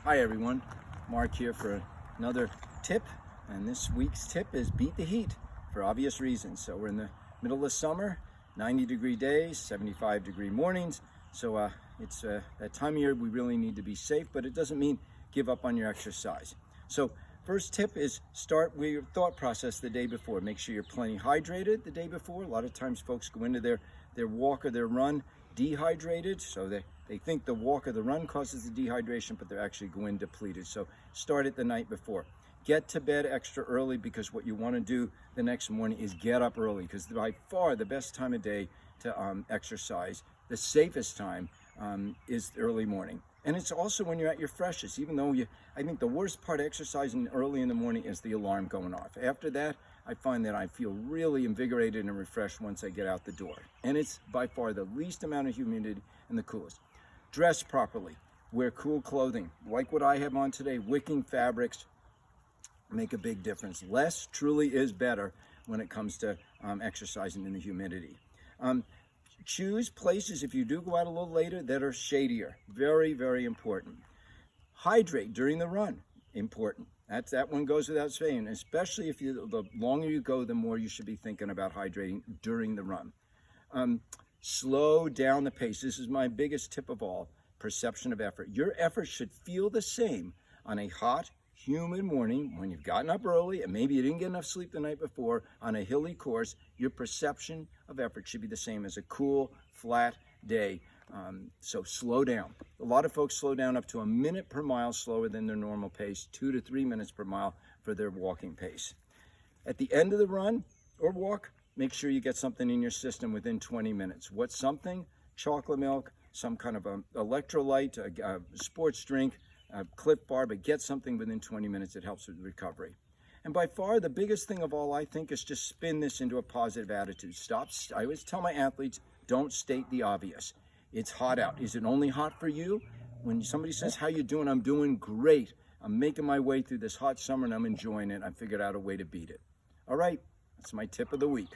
Hi everyone, Mark here for another tip, and this week's tip is beat the heat for obvious reasons. So we're in the middle of summer, 90-degree days, 75-degree mornings, so it's that time of year we really need to be safe, but it doesn't mean give up on your exercise. So first tip is start with your thought process the day before. Make sure you're plenty hydrated the day before. A lot of times folks go into their walk or their run dehydrated, so they think the walk or the run causes the dehydration, but they're actually going depleted. So start it the night before. Get to bed extra early, because what you want to do the next morning is get up early, because by far the best time of day to exercise, the safest time is early morning. And it's also when you're at your freshest, even though I think the worst part of exercising early in the morning is the alarm going off. After that, I find that I feel really invigorated and refreshed once I get out the door. And it's by far the least amount of humidity and the coolest. Dress properly, wear cool clothing, like what I have on today. Wicking fabrics make a big difference. Less truly is better when it comes to exercising in the humidity. Choose places, if you do go out a little later, that are shadier. Very, very important. Hydrate during the run. Important. That one goes without saying, especially if the longer you go, the more you should be thinking about hydrating during the run. Slow down the pace. This is my biggest tip of all, perception of effort. Your effort should feel the same on a hot, humid morning when you've gotten up early and maybe you didn't get enough sleep the night before on a hilly course. Your perception of effort should be the same as a cool, flat day. So slow down. A lot of folks slow down up to a minute per mile slower than their normal pace, 2 to 3 minutes per mile for their walking pace. At the end of the run or walk, make sure you get something in your system within 20 minutes. What's something? Chocolate milk, some kind of electrolyte, a sports drink, a Clif Bar, but get something within 20 minutes. It helps with recovery. And by far, the biggest thing of all, I think, is just spin this into a positive attitude. I always tell my athletes, don't state the obvious. It's hot out. Is it only hot for you? When somebody says, how you doing? I'm doing great. I'm making my way through this hot summer and I'm enjoying it. I figured out a way to beat it. All right, that's my tip of the week.